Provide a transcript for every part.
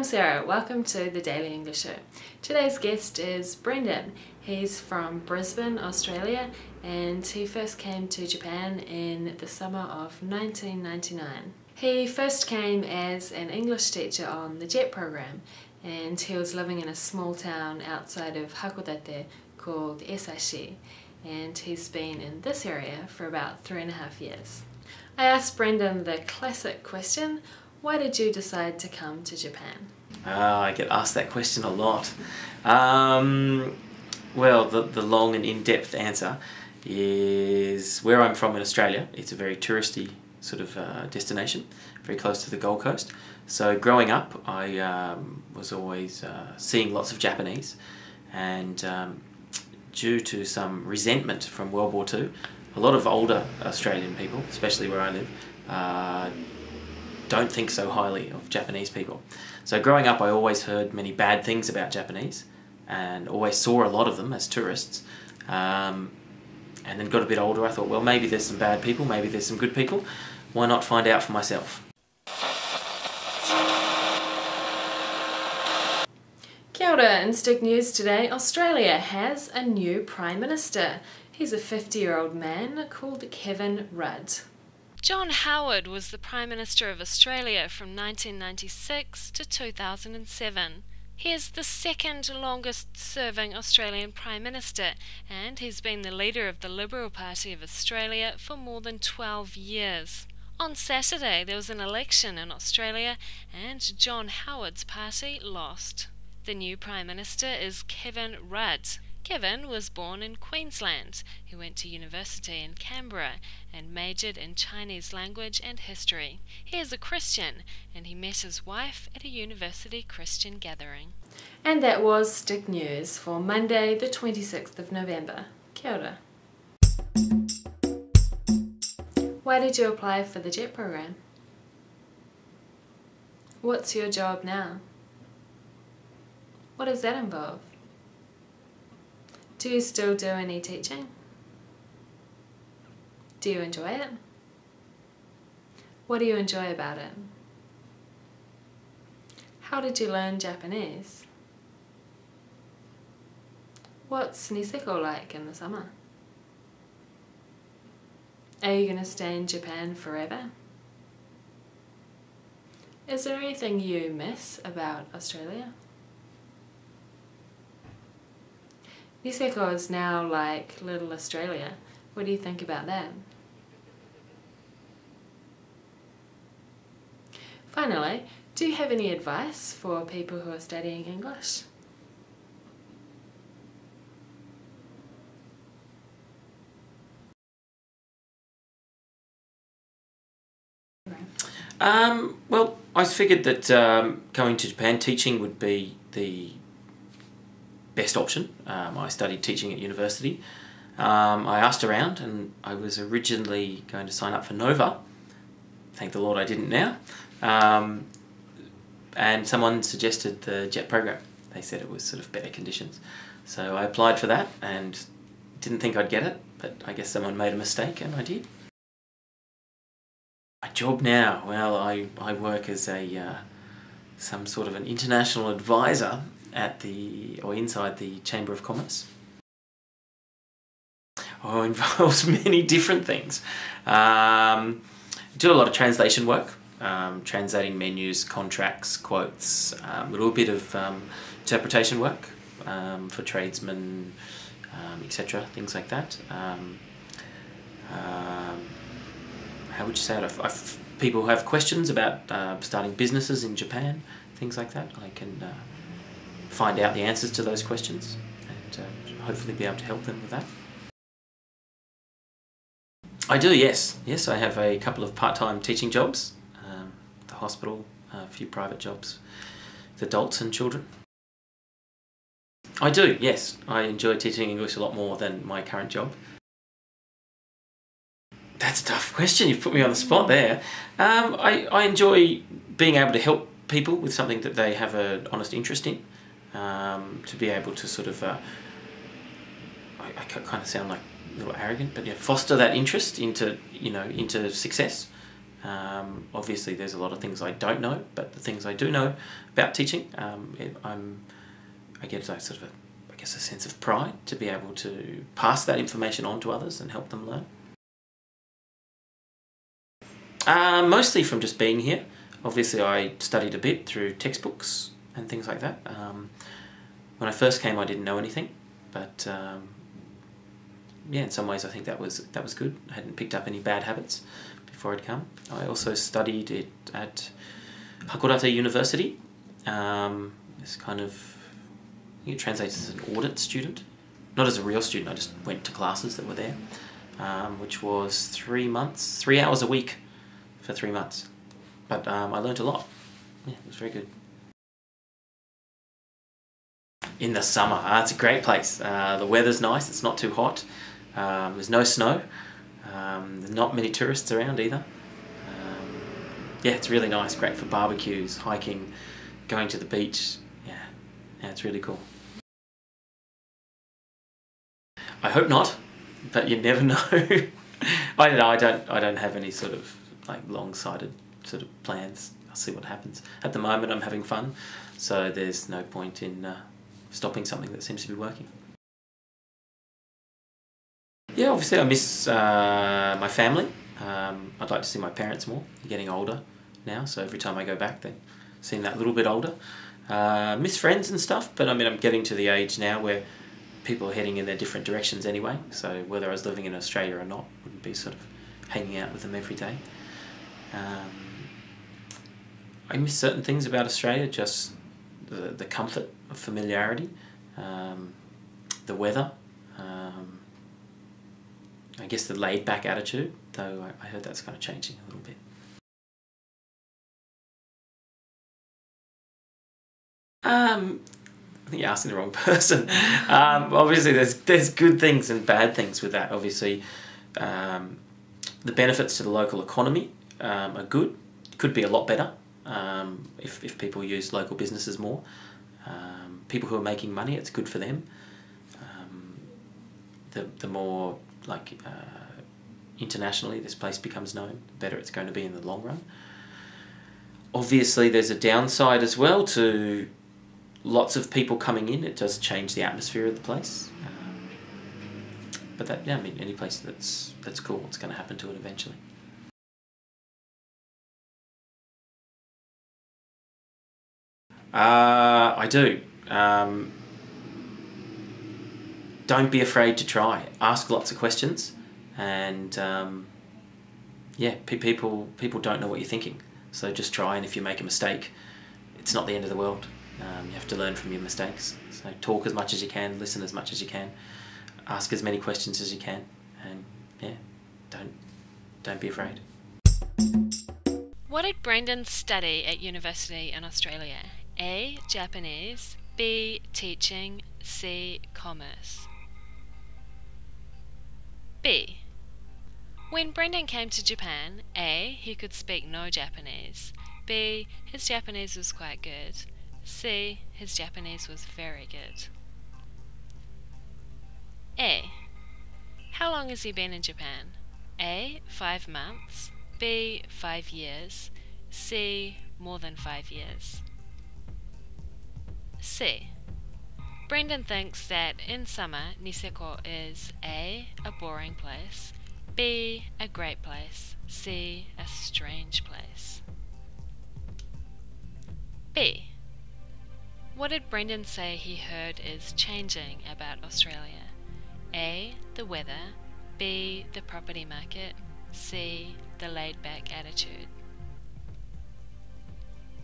Sarah, welcome to the Daily English Show. Today's guest is Brendan. He's from Brisbane, Australia, and he first came to Japan in the summer of 1999. He first came as an English teacher on the JET program, and he was living in a small town outside of Hakodate called Esashi, and he's been in this area for about 3.5 years. I asked Brendan the classic question, why did you decide to come to Japan? I get asked that question a lot. Well, the long and in-depth answer is where I'm from in Australia. It's a very touristy sort of destination, very close to the Gold Coast. So growing up, I was always seeing lots of Japanese, and due to some resentment from World War II, a lot of older Australian people, especially where I live, don't think so highly of Japanese people. So growing up, I always heard many bad things about Japanese and always saw a lot of them as tourists. And then got a bit older, I thought, well, maybe there's some bad people, maybe there's some good people. Why not find out for myself? Kia ora, in Stick News today, Australia has a new Prime Minister. He's a 50-year-old man called Kevin Rudd. John Howard was the Prime Minister of Australia from 1996 to 2007. He is the second longest serving Australian Prime Minister, and he's been the leader of the Liberal Party of Australia for more than 12 years. On Saturday there was an election in Australia and John Howard's party lost. The new Prime Minister is Kevin Rudd. Kevin was born in Queensland. He went to university in Canberra and majored in Chinese language and history. He is a Christian, and he met his wife at a university Christian gathering. And that was Stick News for Monday the 26th of November. Kia ora. Why did you apply for the JET program? What's your job now? What does that involve? Do you still do any teaching? Do you enjoy it? What do you enjoy about it? How did you learn Japanese? What's Niseko like in the summer? Are you going to stay in Japan forever? Is there anything you miss about Australia? Niseko is now like Little Australia. What do you think about that? Finally, do you have any advice for people who are studying English? Well, I figured that going to Japan, teaching would be the best option. I studied teaching at university. I asked around, and I was originally going to sign up for Nova. Thank the Lord I didn't now. And someone suggested the JET program. They said it was sort of better conditions. So I applied for that and didn't think I'd get it, but I guess someone made a mistake and I did. My job now, well, I work as a some sort of an international advisor at inside the Chamber of Commerce. Oh, it involves many different things. Do a lot of translation work, translating menus, contracts, quotes, a little bit of interpretation work for tradesmen, etc., things like that. How would you say it? If people have questions about starting businesses in Japan, things like that, I can find out the answers to those questions and hopefully be able to help them with that. I do, yes. Yes, I have a couple of part-time teaching jobs, at the hospital, a few private jobs with adults and children. I do, yes. I enjoy teaching English a lot more than my current job. That's a tough question. You've put me on the spot there. I enjoy being able to help people with something that they have an honest interest in. To be able to sort of, I kind of sound like a little arrogant, but foster that interest into success. Obviously there's a lot of things I don't know, but the things I do know about teaching, I get a sort of a sense of pride to be able to pass that information on to others and help them learn. Mostly from just being here. Obviously I studied a bit through textbooks and things like that. When I first came I didn't know anything, but yeah, in some ways I think that was good. I hadn't picked up any bad habits before I'd come. I also studied it at Hakodate University. It's kind of, I think it translates as an audit student. Not as a real student, I just went to classes that were there, which was 3 months, 3 hours a week for 3 months. But I learnt a lot. Yeah, it was very good. In the summer, it's a great place. The weather's nice, it's not too hot. There's no snow. There's not many tourists around either. Yeah, it's really nice, great for barbecues, hiking, going to the beach. Yeah, it's really cool. I hope not, but you never know. I don't know, I don't have any sort of like long-sighted sort of plans. I'll see what happens. At the moment I'm having fun, so there's no point in stopping something that seems to be working. Yeah, obviously I miss my family. I'd like to see my parents more. They're getting older now, so every time I go back they seem that little bit older. Miss friends and stuff, but I mean I'm getting to the age now where people are heading in their different directions anyway, so whether I was living in Australia or not, wouldn't be sort of hanging out with them every day. I miss certain things about Australia, just the comfort of familiarity, the weather, I guess the laid-back attitude, though I heard that's kind of changing a little bit. I think you're asking the wrong person. Obviously there's good things and bad things with that. Obviously the benefits to the local economy are good. Could be a lot better if people use local businesses more. People who are making money, it's good for them. The more like internationally this place becomes known, the better it's going to be in the long run. Obviously there's a downside as well to lots of people coming in. It does change the atmosphere of the place. But that, yeah, I mean, any place that's cool, what's going to happen to it eventually. I do. Don't be afraid to try. Ask lots of questions, and yeah, people don't know what you're thinking. So just try, and if you make a mistake, it's not the end of the world. You have to learn from your mistakes. So talk as much as you can, listen as much as you can, ask as many questions as you can, and yeah, don't be afraid. What did Brendan study at university in Australia? A. Japanese, B. Teaching, C. Commerce. B. When Brendan came to Japan, A. He could speak no Japanese, B. His Japanese was quite good, C. His Japanese was very good. A. How long has he been in Japan? A. 5 months, B. 5 years, C. More than 5 years. C. Brendan thinks that in summer Niseko is A. a boring place, B. a great place, C. a strange place. B. What did Brendan say he heard is changing about Australia? A. the weather, B. the property market, C. the laid-back attitude.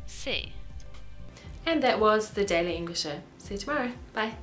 C. And that was the Daily English Show. See you tomorrow. Bye.